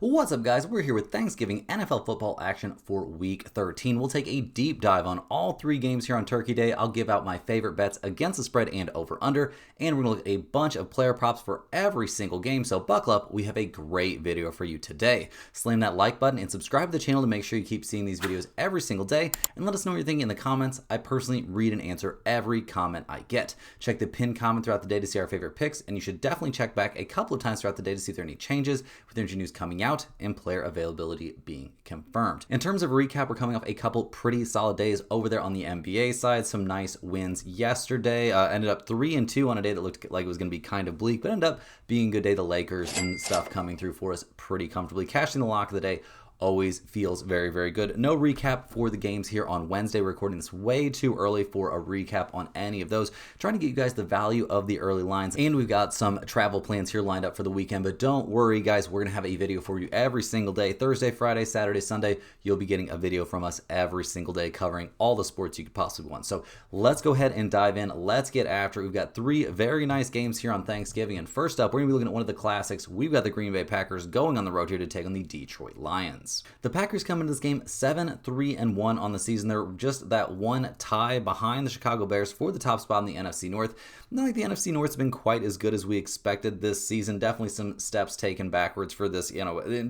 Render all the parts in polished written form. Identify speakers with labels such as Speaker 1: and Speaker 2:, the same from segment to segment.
Speaker 1: What's up, guys? We're here with Thanksgiving NFL football action for Week 13. We'll take a deep dive on all three games here on Turkey Day. I'll give out my favorite bets against the spread and over-under, and we're going to look at a bunch of player props for every single game, so buckle up. We have a great video for you today. Slam that like button and subscribe to the channel to make sure you keep seeing these videos every single day, and let us know what you're thinking in the comments. I personally read and answer every comment I get. Check the pinned comment throughout the day to see our favorite picks, and you should definitely check back a couple of times throughout the day to see if there are any changes with injury news coming out and player availability being confirmed. In terms of recap, we're coming off a couple pretty solid days over there on the NBA side. Some nice wins yesterday. Ended up 3-2 on a day that looked like it was going to be kind of bleak, but ended up being a good day. The Lakers and stuff coming through for us pretty comfortably. Cashing the lock of the day always feels very, very good. No recap for the games here on Wednesday. We're recording this way too early for a recap on any of those. Trying to get you guys the value of the early lines, and we've got some travel plans here lined up for the weekend, but don't worry, guys. We're going to have a video for you every single day. Thursday, Friday, Saturday, Sunday. You'll be getting a video from us every single day covering all the sports you could possibly want. So let's go ahead and dive in. Let's get after it. We've got three very nice games here on Thanksgiving, and first up, we're going to be looking at one of the classics. We've got the Green Bay Packers going on the road here to take on the Detroit Lions. The Packers come into this game 7-3-1 on the season. They're just that one tie behind the Chicago Bears for the top spot in the NFC North. Not like the NFC North's been quite as good as we expected this season. Definitely some steps taken backwards for this,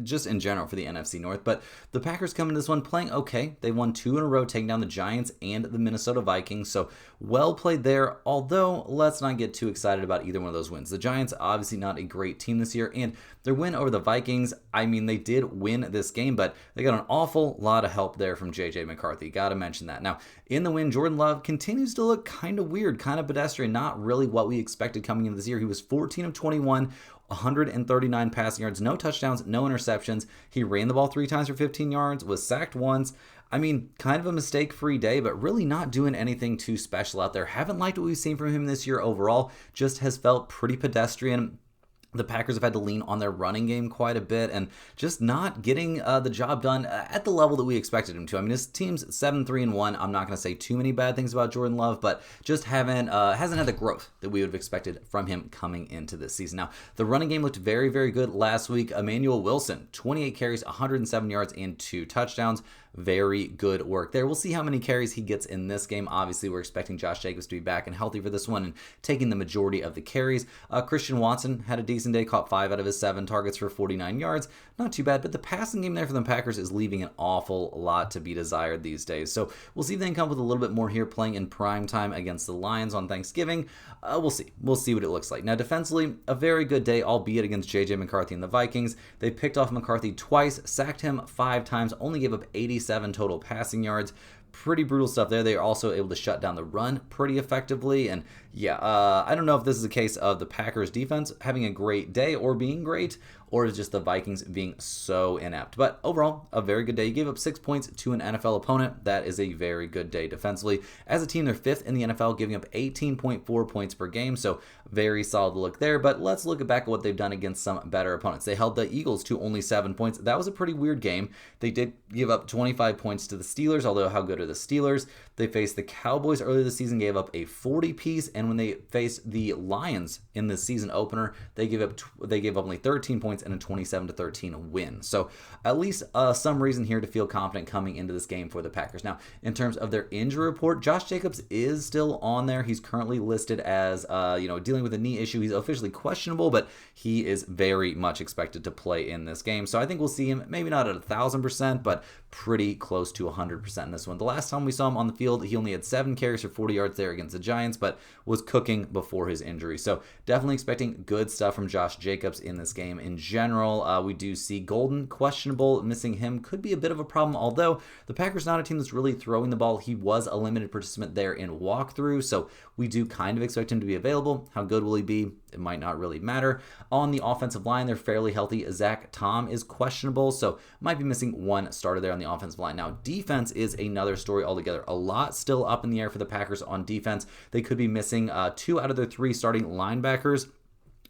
Speaker 1: just in general for the NFC North. But the Packers come into this one playing okay. They won 2 in a row, taking down the Giants and the Minnesota Vikings. So well played there. Although let's not get too excited about either one of those wins. The Giants obviously not a great team this year, and their win over the Vikings, I mean, they did win this game, but they got an awful lot of help there from J.J. McCarthy. Got to mention that. Now, in the win, Jordan Love continues to look kind of weird, kind of pedestrian, not really what we expected coming into this year. He was 14 of 21, 139 passing yards, no touchdowns, no interceptions. He ran the ball 3 times for 15 yards, was sacked once. I mean, kind of a mistake-free day, but really not doing anything too special out there. Haven't liked what we've seen from him this year overall. Just has felt pretty pedestrian. The Packers have had to lean on their running game quite a bit and just not getting the job done at the level that we expected him to. I mean, his team's 7-3-1. I'm not going to say too many bad things about Jordan Love, but just hasn't had the growth that we would have expected from him coming into this season. Now, the running game looked very, very good last week. Emmanuel Wilson, 28 carries, 107 yards, and 2 touchdowns. Very good work there. We'll see how many carries he gets in this game. Obviously, we're expecting Josh Jacobs to be back and healthy for this one and taking the majority of the carries. Christian Watson had a decent day, caught 5 out of his 7 targets for 49 yards. Not too bad, but the passing game there for the Packers is leaving an awful lot to be desired these days. So we'll see if they can come up with a little bit more here playing in prime time against the Lions on Thanksgiving. We'll see. We'll see what it looks like. Now, defensively, a very good day, albeit against J.J. McCarthy and the Vikings. They picked off McCarthy twice, sacked him 5 times, only gave up 87 total passing yards. Pretty brutal stuff there. They are also able to shut down the run pretty effectively. And yeah, I don't know if this is a case of the Packers defense having a great day or being great, or is just the Vikings being so inept. But overall, a very good day. You gave up 6 points to an NFL opponent. That is a very good day defensively. As a team, they're 5th in the NFL, giving up 18.4 points per game. So very solid look there. But let's look back at what they've done against some better opponents. They held the Eagles to only 7 points. That was a pretty weird game. They did give up 25 points to the Steelers, although how good are the Steelers? They faced the Cowboys earlier this season, gave up a 40-piece, and when they faced the Lions in the season opener, they gave up only 13 points and a 27-13 win. So at least some reason here to feel confident coming into this game for the Packers. Now, in terms of their injury report, Josh Jacobs is still on there. He's currently listed as dealing with a knee issue. He's officially questionable, but he is very much expected to play in this game. So I think we'll see him maybe not at 1,000%, but pretty close to 100% in this one. The last time we saw him on the field, he only had 7 carries for 40 yards there against the Giants, but was cooking before his injury. So definitely expecting good stuff from Josh Jacobs in this game. In general, we do see Golden questionable. Missing him could be a bit of a problem, although the Packers not a team that's really throwing the ball. He was a limited participant there in walkthrough, so we do kind of expect him to be available. How good will he be? It might not really matter. On the offensive line, they're fairly healthy. Zach Tom is questionable, so might be missing one starter there on the offensive line. Now, defense is another story altogether. A lot still up in the air for the Packers on defense. They could be missing 2 out of their 3 starting linebackers.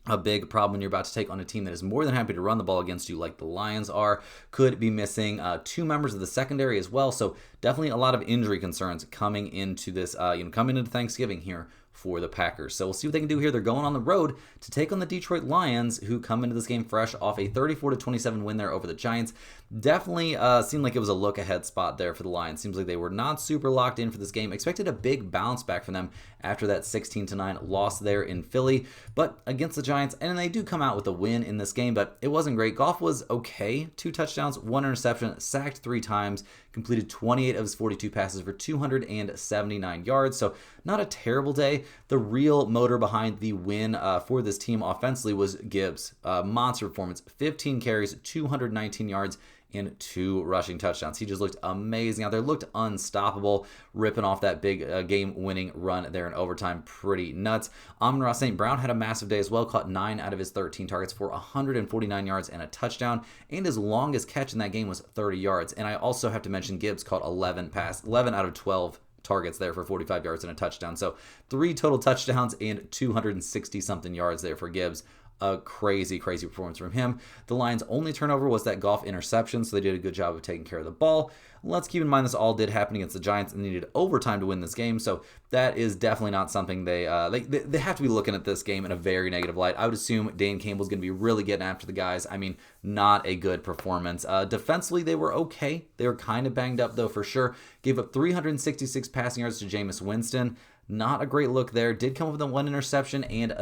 Speaker 1: A big problem when you're about to take on a team that is more than happy to run the ball against you like the Lions are. Could be missing 2 members of the secondary as well. So definitely a lot of injury concerns coming into this, coming into Thanksgiving here for the Packers. So we'll see what they can do here. They're going on the road to take on the Detroit Lions, who come into this game fresh off a 34-27 win there over the Giants. Definitely seemed like it was a look-ahead spot there for the Lions. Seems like they were not super locked in for this game. Expected a big bounce back from them after that 16-9 loss there in Philly, but against the Giants, and they do come out with a win in this game, but it wasn't great. Goff was okay. 2 touchdowns, 1 interception, sacked 3 times, completed 28 of his 42 passes for 279 yards, so not a terrible day. The real motor behind the win for this team offensively was Gibbs. Monster performance, 15 carries, 219 yards, and 2 rushing touchdowns. He just looked amazing out there, looked unstoppable, ripping off that big game-winning run there in overtime. Pretty nuts. Amon-Ra St. Brown had a massive day as well, caught 9 out of his 13 targets for 149 yards and a touchdown, and his longest catch in that game was 30 yards. And I also have to mention Gibbs caught 11 out of 12 targets there for 45 yards and a touchdown. So 3 total touchdowns and 260-something yards there for Gibbs. A crazy performance from him. The Lions' only turnover was that Goff interception, so they did a good job of taking care of the ball. Let's keep in mind this all did happen against the Giants and they needed overtime to win this game, so that is definitely not something they have to be looking at this game in a very negative light. I would assume Dan Campbell's going to be really getting after the guys. I mean, not a good performance. Defensively, they were okay. They were kind of banged up, though, for sure. Gave up 366 passing yards to Jameis Winston. Not a great look there. Did come up with 1 interception and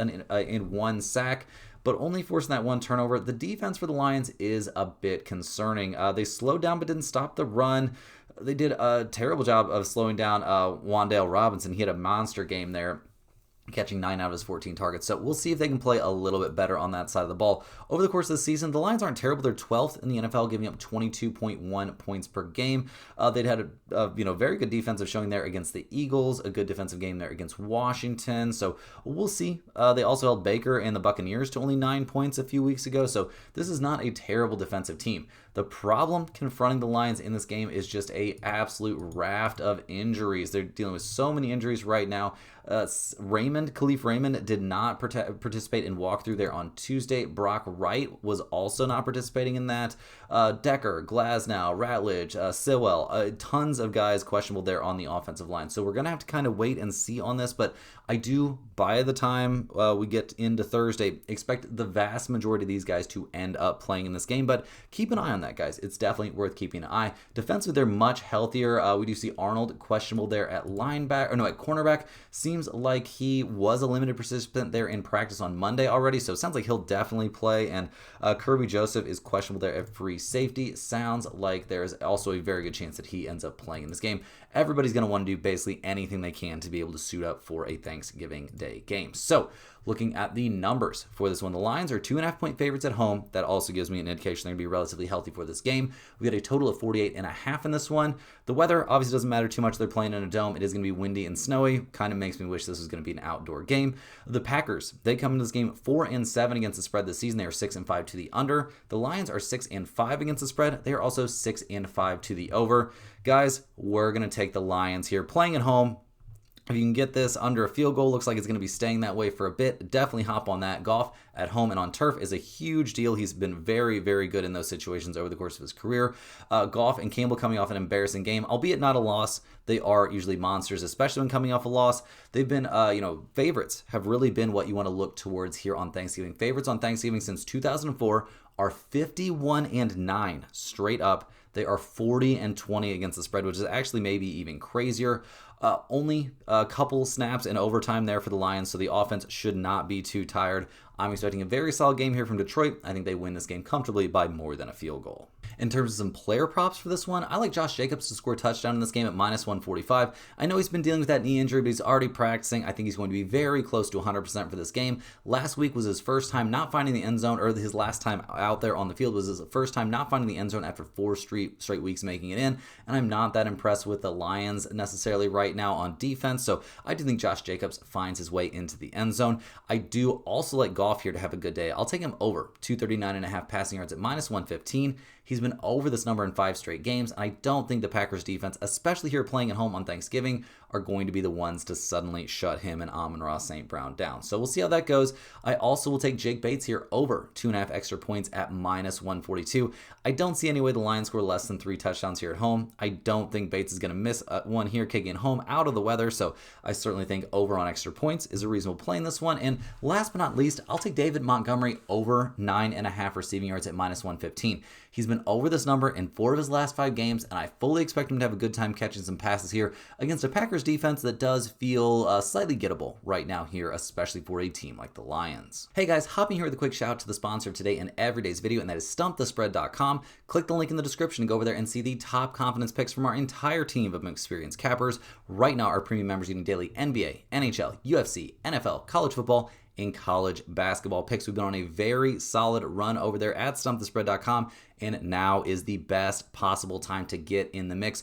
Speaker 1: 1 sack, but only forcing that 1 turnover. The defense for the Lions is a bit concerning. They slowed down but didn't stop the run. They did a terrible job of slowing down Wan'Dale Robinson. He had a monster game there, catching 9 out of his 14 targets. So we'll see if they can play a little bit better on that side of the ball. Over the course of the season, the Lions aren't terrible. They're 12th in the NFL, giving up 22.1 points per game. They'd had a very good defensive showing there against the Eagles, a good defensive game there against Washington. So we'll see. They also held Baker and the Buccaneers to only 9 points a few weeks ago. So this is not a terrible defensive team. The problem confronting the Lions in this game is just a absolute raft of injuries. They're dealing with so many injuries right now. Khalif Raymond did not participate in walkthrough there on Tuesday. Brock Wright was also not participating in that. Decker, Glasnow, Ratledge, Sewell, tons of guys questionable there on the offensive line. So we're going to have to kind of wait and see on this, but I do, by the time we get into Thursday, expect the vast majority of these guys to end up playing in this game, but keep an eye on that, guys. It's definitely worth keeping an eye. Defensively, they're much healthier. We do see Arnold questionable there at cornerback. Seems like he was a limited participant there in practice on Monday already, so it sounds like he'll definitely play. And Kirby Joseph is questionable there at free safety. Sounds like there's also a very good chance that he ends up playing in this game. Everybody's going to want to do basically anything they can to be able to suit up for a Thanksgiving Day game. So looking at the numbers for this one, the Lions are 2.5-point favorites at home. That also gives me an indication they're going to be relatively healthy for this game. We got a total of 48.5 in this one. The weather obviously doesn't matter too much. They're playing in a dome. It is going to be windy and snowy. Kind of makes me wish this was going to be an outdoor game. The Packers, they come into this game 4-7 against the spread this season. They are 6-5 to the under. The Lions are 6-5 against the spread. They are also 6-5 to the over. Guys, we're going to take the Lions here. Playing at home, if you can get this under a field goal, looks like it's going to be staying that way for a bit. Definitely hop on that. Goff at home and on turf is a huge deal. He's been very, very good in those situations over the course of his career. Goff and Campbell coming off an embarrassing game, albeit not a loss. They are usually monsters, especially when coming off a loss. They've been, favorites have really been what you want to look towards here on Thanksgiving. Favorites on Thanksgiving since 2004 are 51-9 straight up. They are 40-20 against the spread, which is actually maybe even crazier. Only a couple snaps in overtime there for the Lions, so the offense should not be too tired. I'm expecting a very solid game here from Detroit. I think they win this game comfortably by more than a field goal. In terms of some player props for this one, I like Josh Jacobs to score a touchdown in this game at -145. I know he's been dealing with that knee injury, but he's already practicing. I think he's going to be very close to 100% for this game. Last week was his first time not finding the end zone, or his last time out there on the field was his first time not finding the end zone after 4 straight weeks making it in, and I'm not that impressed with the Lions necessarily right now on defense, so I do think Josh Jacobs finds his way into the end zone. I do also like Goff here to have a good day. I'll take him over 239.5 passing yards at -115. He's been over this number in 5 straight games, and I don't think the Packers defense, especially here playing at home on Thanksgiving, are going to be the ones to suddenly shut him and Amon-Ra St. Brown down. So we'll see how that goes. I also will take Jake Bates here over 2.5 extra points at -142. I don't see any way the Lions score less than 3 touchdowns here at home. I don't think Bates is going to miss one here kicking home out of the weather, so I certainly think over on extra points is a reasonable play in this one. And last but not least, I'll take David Montgomery over 9.5 receiving yards at -115. He's been over this number in 4 of his last 5 games, and I fully expect him to have a good time catching some passes here against a Packers defense that does feel slightly gettable right now here, especially for a team like the Lions. Hey guys, hopping here with a quick shout out to the sponsor of today and every day's video, and that is StumpTheSpread.com. Click the link in the description to go over there and see the top confidence picks from our entire team of experienced cappers. Right now, our premium members getting daily NBA, NHL, UFC, NFL, college football, in college basketball picks. We've been on a very solid run over there at StumpTheSpread.com, and now is the best possible time to get in the mix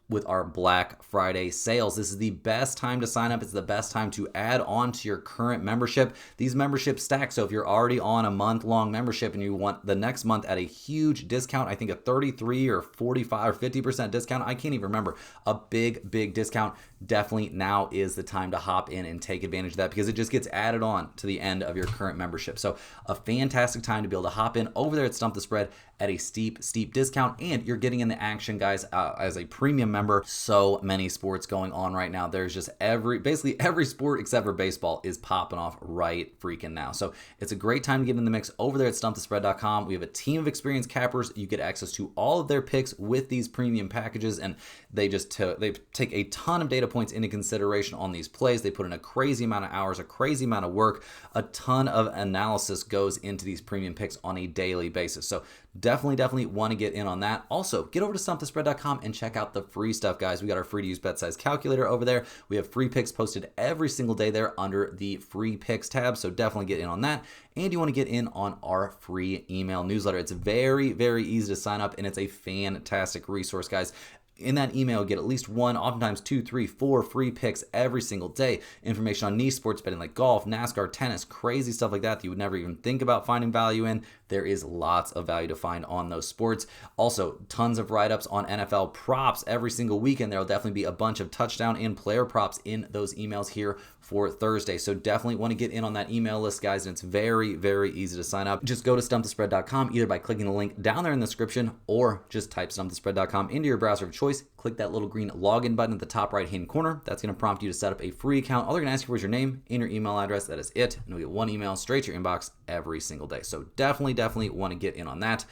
Speaker 1: with our Black Friday sales. This is the best time to sign up. It's the best time to add on to your current membership. These memberships stack, so if you're already on a month-long membership and you want the next month at a huge discount, I think a 33 or 45 or 50% discount, I can't even remember, a big discount, definitely now is the time to hop in and take advantage of that, because it just gets added on to the end of your current membership. So a fantastic time to be able to hop in over there at Stump the Spread at a steep discount, and you're getting in the action, guys, as a premium member. So many sports going on right now. There's just basically every sport except for baseball is popping off right freaking now. So it's a great time to get in the mix over there at StumpTheSpread.com. We have a team of experienced cappers. You get access to all of their picks with these premium packages, and they take a ton of data points into consideration on these plays. They put in a crazy amount of hours, a crazy amount of work. A ton of analysis goes into these premium picks on a daily basis. So definitely want to get in on that. Also, get over to StumpTheSpread.com and check out the free stuff, guys. We got our free to use bet size calculator over there. We have free picks posted every single day there under the free picks tab. So definitely get in on that. And you want to get in on our free email newsletter. It's very easy to sign up, and it's a fantastic resource, guys. In that email, get at least 1, oftentimes 2, 3, 4 free picks every single day. Information on niche sports betting like golf, NASCAR, tennis, crazy stuff like that you would never even think about finding value in. There is lots of value to find on those sports. Also, tons of write-ups on NFL props every single weekend. There will definitely be a bunch of touchdown and player props in those emails here for Thursday. So definitely want to get in on that email list, guys, and it's very easy to sign up. Just go to StumpTheSpread.com either by clicking the link down there in the description, or just type StumpTheSpread.com into your browser of choice. Click that little green login button at the top right-hand corner. That's going to prompt you to set up a free account. All they're going to ask you for is your name and your email address. That is it. And you'll get 1 email straight to your inbox every single day. So definitely want to get in on that.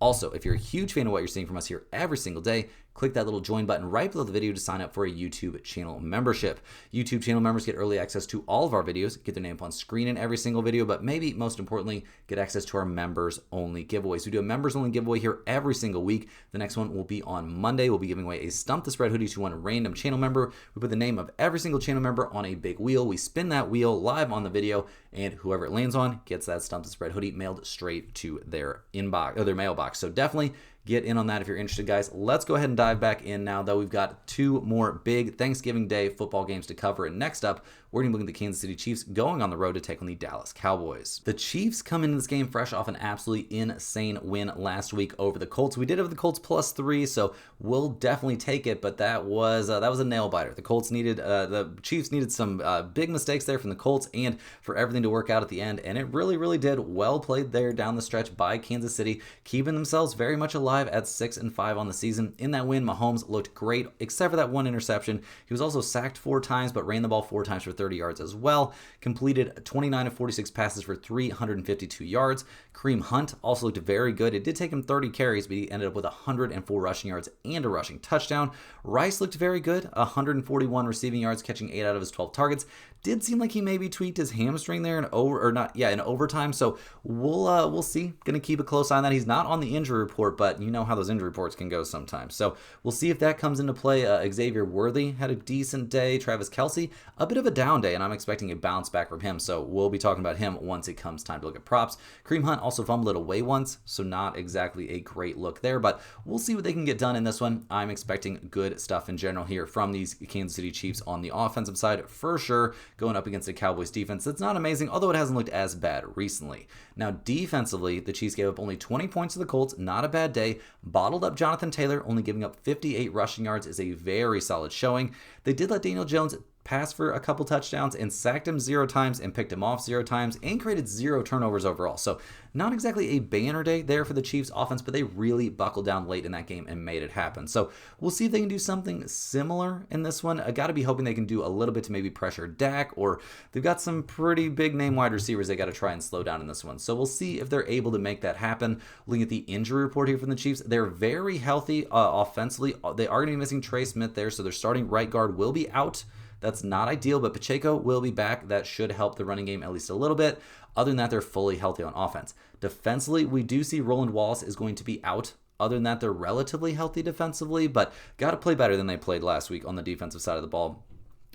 Speaker 1: Also, if you're a huge fan of what you're seeing from us here every single day, click that little join button right below the video to sign up for a YouTube channel membership. YouTube channel members get early access to all of our videos, get their name up on screen in every single video, but maybe most importantly, get access to our members only giveaways. We do a members only giveaway here every single week. The next one will be on Monday. We'll be giving away a Stump the Spread hoodie to one random channel member. We put the name of every single channel member on a big wheel. We spin that wheel live on the video, and whoever it lands on gets that Stump the Spread hoodie mailed straight to their inbox or their mailbox. So definitely get in on that if you're interested, guys. Let's go ahead and dive back in now, though. We've got 2 more big Thanksgiving Day football games to cover. And next up, we're going to be looking at the Kansas City Chiefs going on the road to take on the Dallas Cowboys. The Chiefs come into this game fresh off an absolutely insane win last week over the Colts. We did have the Colts +3, so we'll definitely take it, but that was a nail biter. The Chiefs needed some big mistakes there from the Colts and for everything to work out at the end, and it really did. Well played there down the stretch by Kansas City, keeping themselves very much alive at 6-5 on the season. In that win, Mahomes looked great, except for that one interception. He was also sacked 4 times, but ran the ball 4 times for 30 yards as well. Completed 29 of 46 passes for 352 yards. Kareem Hunt also looked very good. It did take him 30 carries, but he ended up with 104 rushing yards and a rushing touchdown. Rice looked very good, 141 receiving yards, catching 8 out of his 12 targets. Did seem like he maybe tweaked his hamstring there in overtime. So we'll see. Gonna keep a close eye on that. He's not on the injury report, but you know how those injury reports can go sometimes. So we'll see if that comes into play. Xavier Worthy had a decent day. Travis Kelce, a bit of a down day, and I'm expecting a bounce back from him. So we'll be talking about him once it comes time to look at props. Kareem Hunt also fumbled it away once, so not exactly a great look there, but we'll see what they can get done in this one. I'm expecting good stuff in general here from these Kansas City Chiefs on the offensive side for sure, going up against a Cowboys defense that's not amazing, although it hasn't looked as bad recently. Now defensively, the Chiefs gave up only 20 points to the Colts, not a bad day, They bottled up Jonathan Taylor, only giving up 58 rushing yards is a very solid showing. They did let Daniel Jones pass for a couple touchdowns and sacked him 0 times and picked him off 0 times and created 0 turnovers overall. So not exactly a banner day there for the Chiefs offense, but they really buckled down late in that game and made it happen. So we'll see if they can do something similar in this one. I got to be hoping they can do a little bit to maybe pressure Dak, or they've got some pretty big name wide receivers they got to try and slow down in this one. So we'll see if they're able to make that happen. Looking at the injury report here from the Chiefs, they're very healthy offensively. They are going to be missing Trey Smith there, so their starting right guard will be out. That's not ideal, but Pacheco will be back. That should help the running game at least a little bit. Other than that, they're fully healthy on offense. Defensively, we do see Roland Wallace is going to be out. Other than that, they're relatively healthy defensively, but got to play better than they played last week on the defensive side of the ball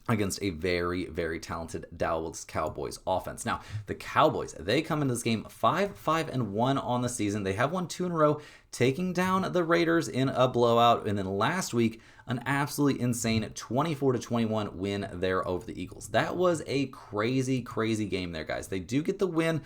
Speaker 1: against a very, very talented Dallas Cowboys offense. Now, the Cowboys, they come into this game 5-1 on the season. They have won 2 in a row, taking down the Raiders in a blowout, and then last week, an absolutely insane 24-21 win there over the Eagles. That was a crazy, crazy game there, guys. They do get the win.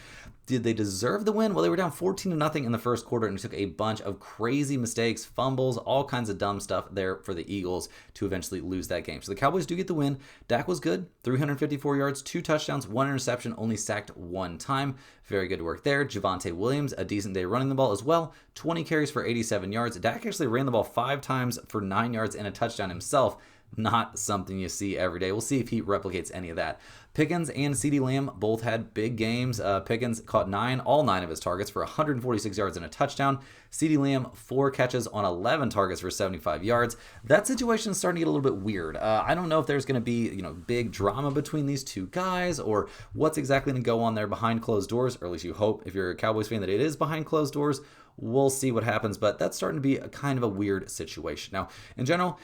Speaker 1: Did they deserve the win? Well, they were down 14-0 in the first quarter and took a bunch of crazy mistakes, fumbles, all kinds of dumb stuff there for the Eagles to eventually lose that game. So the Cowboys do get the win. Dak was good, 354 yards, 2 touchdowns, 1 interception, only sacked 1 time. Very good work there. Javonte Williams, a decent day running the ball as well, 20 carries for 87 yards. Dak actually ran the ball 5 times for 9 yards and a touchdown himself. Not something you see every day. We'll see if he replicates any of that. Pickens and CeeDee Lamb both had big games. Pickens caught all 9 of his targets for 146 yards and a touchdown. CeeDee Lamb, 4 catches on 11 targets for 75 yards. That situation is starting to get a little bit weird. I don't know if there's going to be big drama between these two guys or what's exactly going to go on there behind closed doors, or at least you hope if you're a Cowboys fan that it is behind closed doors. We'll see what happens, but that's starting to be a kind of a weird situation. Now, in general,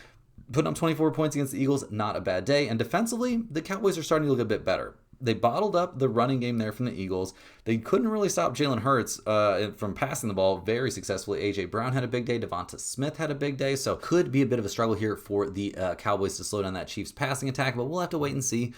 Speaker 1: putting up 24 points against the Eagles, not a bad day. And defensively, the Cowboys are starting to look a bit better. They bottled up the running game there from the Eagles. They couldn't really stop Jalen Hurts from passing the ball very successfully. A.J. Brown had a big day. Devonta Smith had a big day. So could be a bit of a struggle here for the Cowboys to slow down that Chiefs passing attack, but we'll have to wait and see.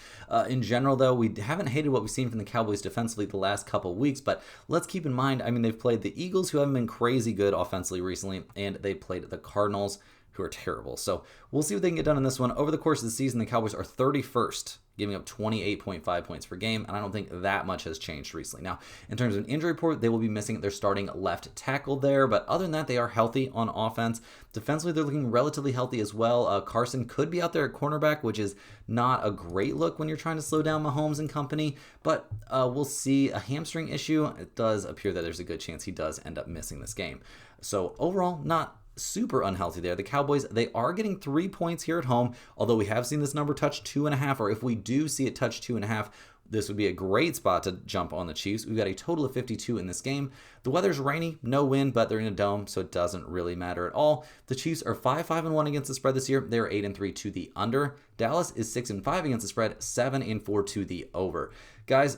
Speaker 1: In general, though, we haven't hated what we've seen from the Cowboys defensively the last couple of weeks, but let's keep in mind, they've played the Eagles, who haven't been crazy good offensively recently, and they played the Cardinals, who are terrible. So we'll see what they can get done in this one. Over the course of the season, the Cowboys are 31st, giving up 28.5 points per game, and I don't think that much has changed recently. Now, in terms of an injury report, they will be missing their starting left tackle there, but other than that, they are healthy on offense. Defensively, they're looking relatively healthy as well. Carson could be out there at cornerback, which is not a great look when you're trying to slow down Mahomes and company, but we'll see. A hamstring issue, it does appear that there's a good chance he does end up missing this game. So overall, not super unhealthy there. The Cowboys, they are getting 3 points here at home, although we have seen this number touch 2.5, or if we do see it touch 2.5, this would be a great spot to jump on the Chiefs. We've got a total of 52 in this game. The weather's rainy, no wind, but they're in a dome, so it doesn't really matter at all. The Chiefs are 5-1 against the spread this year. They're 8-3 to the under. Dallas is 6-5 against the spread, 7-4 to the over. Guys,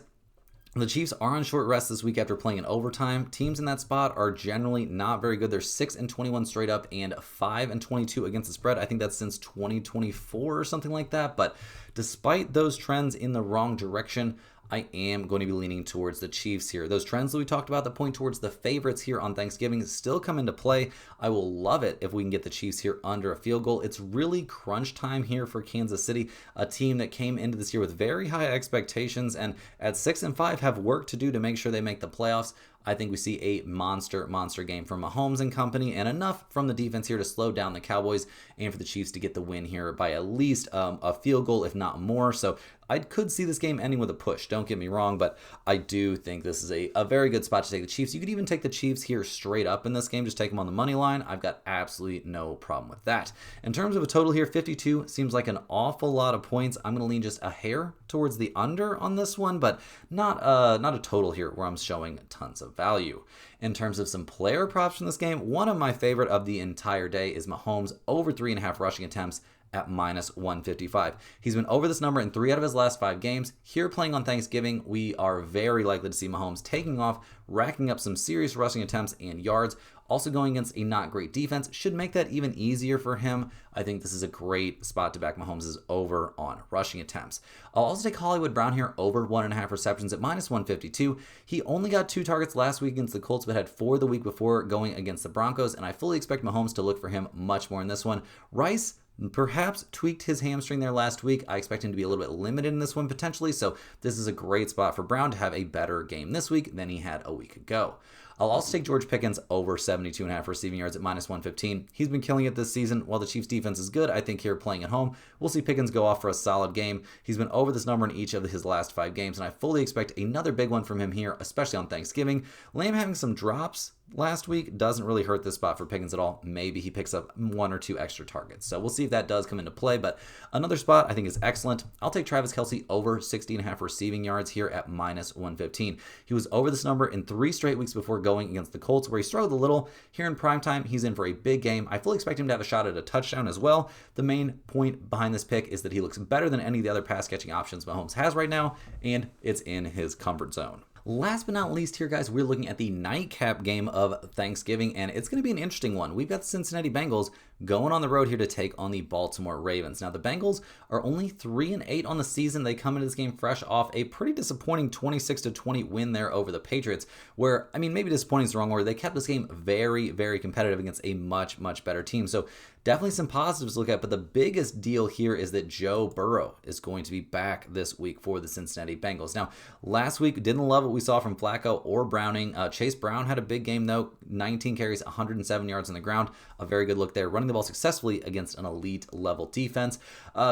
Speaker 1: the Chiefs are on short rest this week after playing in overtime. Teams in that spot are generally not very good. They're 6-21 straight up and 5-22 against the spread. I think that's since 2024 or something like that. But despite those trends in the wrong direction, I am going to be leaning towards the Chiefs here. Those trends that we talked about that point towards the favorites here on Thanksgiving still come into play. I will love it if we can get the Chiefs here under a field goal. It's really crunch time here for Kansas City, a team that came into this year with very high expectations and at 6-5 have work to do to make sure they make the playoffs. I think we see a monster game from Mahomes and company, and enough from the defense here to slow down the Cowboys and for the Chiefs to get the win here by at least a field goal, if not more. So I could see this game ending with a push, don't get me wrong, but I do think this is a very good spot to take the Chiefs. You could even take the Chiefs here straight up in this game, just take them on the money line. I've got absolutely no problem with that. In terms of a total here, 52 seems like an awful lot of points. I'm going to lean just a hair towards the under on this one, but not a total here where I'm showing tons of value. In terms of some player props from this game, one of my favorite of the entire day is Mahomes over 3.5 rushing attempts at -155. He's been over this number in 3 out of his last 5 games. Here playing on Thanksgiving, we are very likely to see Mahomes taking off, racking up some serious rushing attempts and yards. Also going against a not great defense should make that even easier for him. I think this is a great spot to back Mahomes' over on rushing attempts. I'll also take Hollywood Brown here over 1.5 receptions at -152. He only got 2 targets last week against the Colts, but had 4 the week before going against the Broncos, and I fully expect Mahomes to look for him much more in this one. Rice perhaps tweaked his hamstring there last week. I expect him to be a little bit limited in this one potentially, so this is a great spot for Brown to have a better game this week than he had a week ago. I'll also take George Pickens over 72.5 receiving yards at -115. He's been killing it this season. While the Chiefs defense is good, I think here playing at home, we'll see Pickens go off for a solid game. He's been over this number in each of his last 5 games, and I fully expect another big one from him here, especially on Thanksgiving. Lamb having some drops last week doesn't really hurt this spot for Pickens at all. Maybe he picks up 1 or 2 extra targets. So we'll see if that does come into play. But another spot I think is excellent. I'll take Travis Kelce over 60.5 receiving yards here at -115. He was over this number in 3 straight weeks before going against the Colts, where he struggled a little. Here in primetime, he's in for a big game. I fully expect him to have a shot at a touchdown as well. The main point behind this pick is that he looks better than any of the other pass catching options Mahomes has right now, and it's in his comfort zone. Last but not least here, guys, we're looking at the nightcap game of Thanksgiving, and it's going to be an interesting one. We've got the Cincinnati Bengals going on the road here to take on the Baltimore Ravens. Now, the Bengals are only 3-8 on the season. They come into this game fresh off a pretty disappointing 26-20 win there over the Patriots, where, I mean, maybe disappointing is the wrong word. They kept this game very, very competitive against a much, much better team. So definitely some positives to look at, but the biggest deal here is that Joe Burrow is going to be back this week for the Cincinnati Bengals. Now, last week, didn't love what we saw from Flacco or Browning. Chase Brown had a big game, though. 19 carries, 107 yards on the ground. A very good look there, running the ball successfully against an elite level defense.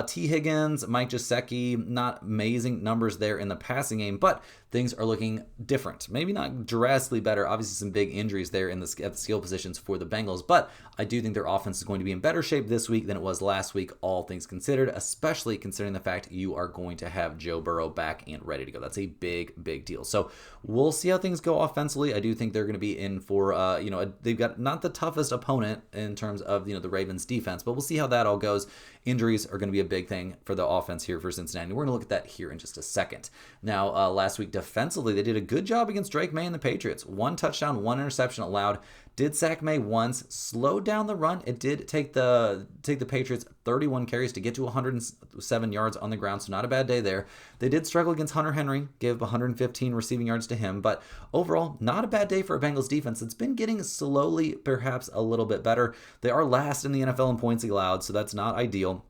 Speaker 1: T. Higgins, Mike Gesicki, not amazing numbers there in the passing game, but things are looking different. Maybe not drastically better. Obviously, some big injuries there at the skill positions for the Bengals, but I do think their offense is going to be in better shape this week than it was last week, all things considered, especially considering the fact you are going to have Joe Burrow back and ready to go. That's a big, big deal. So we'll see how things go offensively. I do think they're going to be in for, they've got not the toughest opponent in terms of, the Ravens defense, but we'll see how that all goes. Injuries are going to be a big thing for the offense here for Cincinnati. We're going to look at that here in just a second. Now, last week defensively, they did a good job against Drake May and the Patriots. 1 touchdown, 1 interception allowed. Did sack May once, slowed down the run. It did take the Patriots 31 carries to get to 107 yards on the ground, so not a bad day there. They did struggle against Hunter Henry, gave 115 receiving yards to him, but overall, not a bad day for a Bengals defense. It's been getting slowly, perhaps a little bit better. They are last in the NFL in points allowed, so that's not ideal.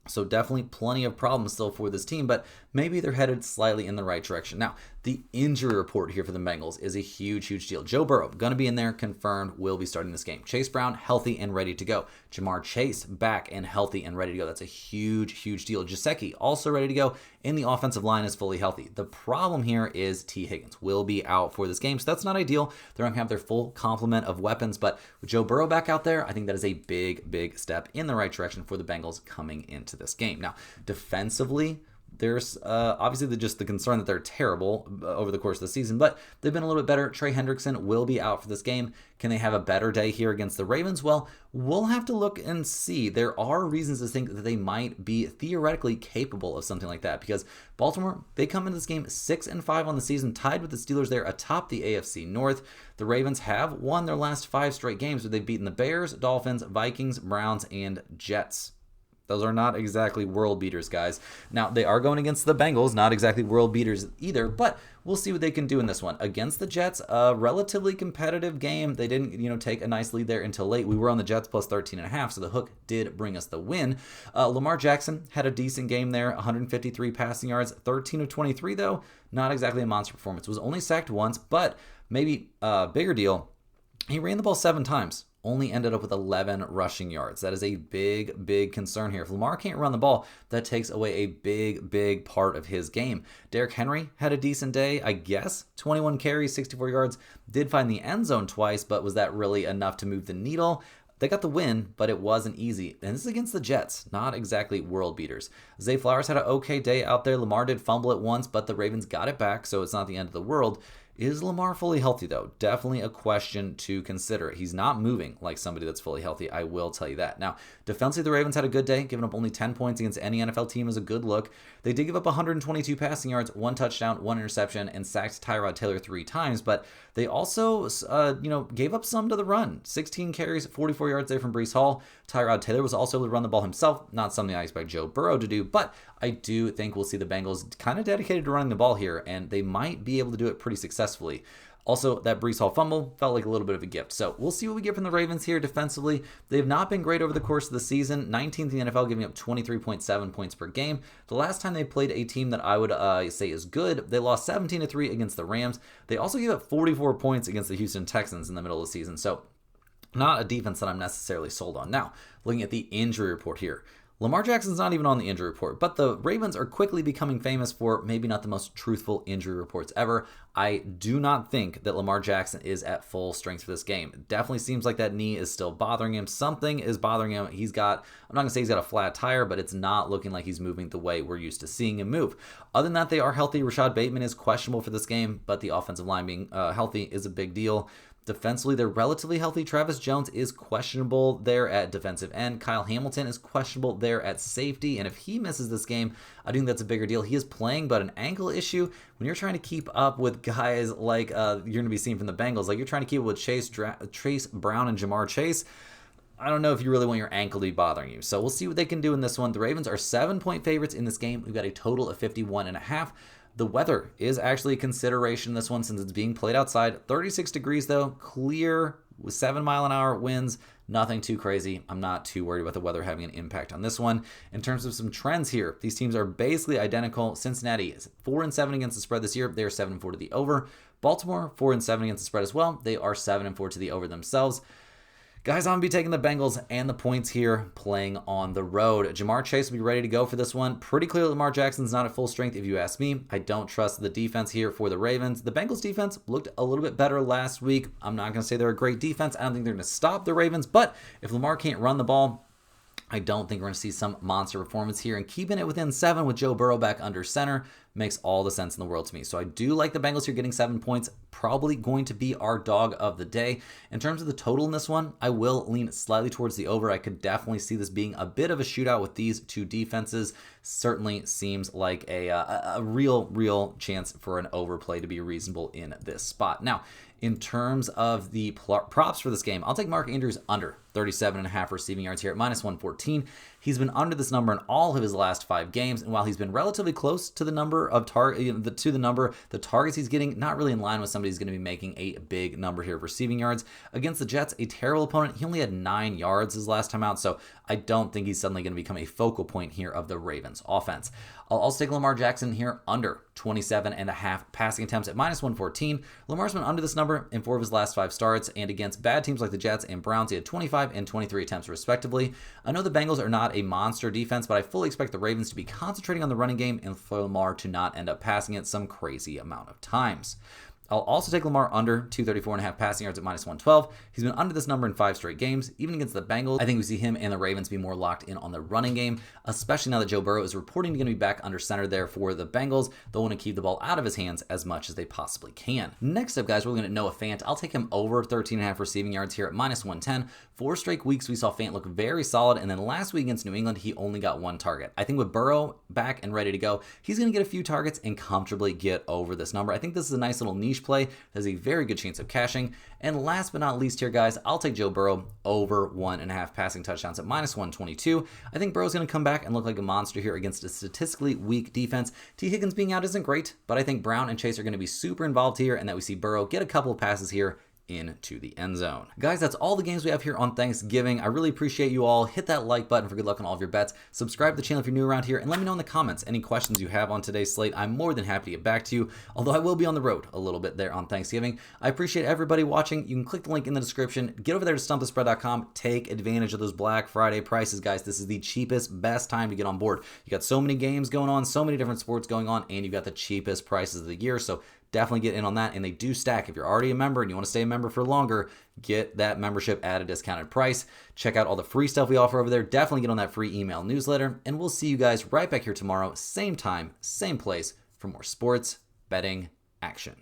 Speaker 1: So definitely plenty of problems still for this team, but maybe they're headed slightly in the right direction. Now, the injury report here for the Bengals is a huge, huge deal. Joe Burrow, going to be in there, confirmed, will be starting this game. Chase Brown, healthy and ready to go. Jamar Chase, back and healthy and ready to go. That's a huge, huge deal. Gesicki, also ready to go, and the offensive line is fully healthy. The problem here is T. Higgins will be out for this game, so that's not ideal. They're going to have their full complement of weapons, but with Joe Burrow back out there, I think that is a big, big step in the right direction for the Bengals coming into this game. Now, defensively, there's obviously just the concern that they're terrible over the course of the season, but they've been a little bit better. Trey Hendrickson will be out for this game. Can they have a better day here against the Ravens? Well, we'll have to look and see. There are reasons to think that they might be theoretically capable of something like that, because Baltimore, they come into this game 6-5 on the season, tied with the Steelers there atop the AFC North. The Ravens have won their last 5 straight games, where they've beaten the Bears, Dolphins, Vikings, Browns, and Jets. Those are not exactly world beaters, guys. Now, they are going against the Bengals, not exactly world beaters either, but we'll see what they can do in this one. Against the Jets, a relatively competitive game. They didn't, take a nice lead there until late. We were on the Jets plus 13.5, so the hook did bring us the win. Lamar Jackson had a decent game there, 153 passing yards, 13 of 23, though. Not exactly a monster performance. Was only sacked once, but maybe a bigger deal, he ran the ball 7 times. Only ended up with 11 rushing yards. That is a big, big concern here. If Lamar can't run the ball, that takes away a big, big part of his game. Derrick Henry had a decent day, I guess. 21 carries, 64 yards. Did find the end zone twice, but was that really enough to move the needle? They got the win, but it wasn't easy. And this is against the Jets, not exactly world beaters. Zay Flowers had an okay day out there. Lamar did fumble it once, but the Ravens got it back, so it's not the end of the world. Is Lamar fully healthy, though? Definitely a question to consider. He's not moving like somebody that's fully healthy, I will tell you that. Now, defensively, the Ravens had a good day. Giving up only 10 points against any NFL team is a good look. They did give up 122 passing yards, 1 touchdown, 1 interception, and sacked Tyrod Taylor 3 times, but they also, gave up some to the run. 16 carries, 44 yards there from Breece Hall. Tyrod Taylor was also able to run the ball himself. Not something I expect Joe Burrow to do, but I do think we'll see the Bengals kind of dedicated to running the ball here, and they might be able to do it pretty successfully. Also, that Breece Hall fumble felt like a little bit of a gift. So we'll see what we get from the Ravens here defensively. They have not been great over the course of the season. 19th in the NFL, giving up 23.7 points per game. The last time they played a team that I would say is good, they lost 17-3 against the Rams. They also gave up 44 points against the Houston Texans in the middle of the season. So not a defense that I'm necessarily sold on. Now, looking at the injury report here. Lamar Jackson's not even on the injury report, but the Ravens are quickly becoming famous for maybe not the most truthful injury reports ever. I do not think that Lamar Jackson is at full strength for this game. It definitely seems like that knee is still bothering him. Something is bothering him. I'm not going to say he's got a flat tire, but it's not looking like he's moving the way we're used to seeing him move. Other than that, they are healthy. Rashad Bateman is questionable for this game, but the offensive line being healthy is a big deal. Defensively, they're relatively healthy. Travis Jones is questionable there at defensive end. Kyle Hamilton is questionable there at safety. And if he misses this game, I think that's a bigger deal. He is playing, but an ankle issue, when you're trying to keep up with guys like you're going to be seeing from the Bengals, like you're trying to keep up with Chase Brown and Jamar Chase, I don't know if you really want your ankle to be bothering you. So we'll see what they can do in this one. The Ravens are 7-point favorites in this game. We've got a total of 51.5. The weather is actually a consideration in this one since it's being played outside. 36 degrees though, clear with 7-mile-an-hour winds. Nothing too crazy. I'm not too worried about the weather having an impact on this one. In terms of some trends here, these teams are basically identical. Cincinnati is 4-7 against the spread this year. They are 7-4 to the over. Baltimore 4-7 against the spread as well. They are 7-4 to the over themselves. Guys, I'm going to be taking the Bengals and the points here playing on the road. Jamar Chase will be ready to go for this one. Pretty clear Lamar Jackson's not at full strength if you ask me. I don't trust the defense here for the Ravens. The Bengals defense looked a little bit better last week. I'm not going to say they're a great defense. I don't think they're going to stop the Ravens, but if Lamar can't run the ball, I don't think we're going to see some monster performance here. And keeping it within 7 with Joe Burrow back under center makes all the sense in the world to me. So I do like the Bengals here getting 7 points. Probably going to be our dog of the day. In terms of the total in this one, I will lean slightly towards the over. I could definitely see this being a bit of a shootout with these two defenses. Certainly seems like a real chance for an overplay to be reasonable in this spot. Now, in terms of the props for this game, I'll take Mark Andrews under 37.5 receiving yards here at -114. He's been under this number in all of his last 5 games, and while he's been relatively close to the number of the targets he's getting, not really in line with somebody who's going to be making a big number here of receiving yards. Against the Jets, a terrible opponent, he only had 9 yards his last time out, so I don't think he's suddenly going to become a focal point here of the Ravens offense. I'll also take Lamar Jackson here under 27.5 passing attempts at -114. Lamar's been under this number in 4 of his last 5 starts, and against bad teams like the Jets and Browns, he had 25 and 23 attempts respectively. I know the Bengals are not a monster defense, but I fully expect the Ravens to be concentrating on the running game and for Lamar to not end up passing it some crazy amount of times. I'll also take Lamar under 234.5 passing yards at -112. He's been under this number in 5 straight games. Even against the Bengals, I think we see him and the Ravens be more locked in on the running game, especially now that Joe Burrow is reporting to going to be back under center there for the Bengals. They'll want to keep the ball out of his hands as much as they possibly can. Next up, guys, we're looking at Noah Fant. I'll take him over 13.5 receiving yards here at -110. 4 straight weeks we saw Fant look very solid, and then last week against New England, he only got 1 target. I think with Burrow back and ready to go, he's going to get a few targets and comfortably get over this number. I think this is a nice little niche play. There's a very good chance of cashing. And last but not least here, guys, I'll take Joe Burrow over 1.5 passing touchdowns at -122. I think Burrow's going to come back and look like a monster here against a statistically weak defense. T. Higgins being out isn't great, but I think Brown and Chase are going to be super involved here, and that we see Burrow get a couple of passes here into the end zone. Guys, that's all the games we have here on Thanksgiving. I really appreciate you all. Hit that like button for good luck on all of your bets. Subscribe to the channel if you're new around here, and let me know in the comments any questions you have on today's slate. I'm more than happy to get back to you, although I will be on the road a little bit there on Thanksgiving. I appreciate everybody watching. You can click the link in the description. Get over there to stumpthespread.com. Take advantage of those Black Friday prices, guys. This is the cheapest, best time to get on board. You got so many games going on, so many different sports going on, and you got the cheapest prices of the year, so definitely get in on that, and they do stack. If you're already a member and you want to stay a member for longer, get that membership at a discounted price. Check out all the free stuff we offer over there. Definitely get on that free email newsletter, and we'll see you guys right back here tomorrow, same time, same place, for more sports betting action.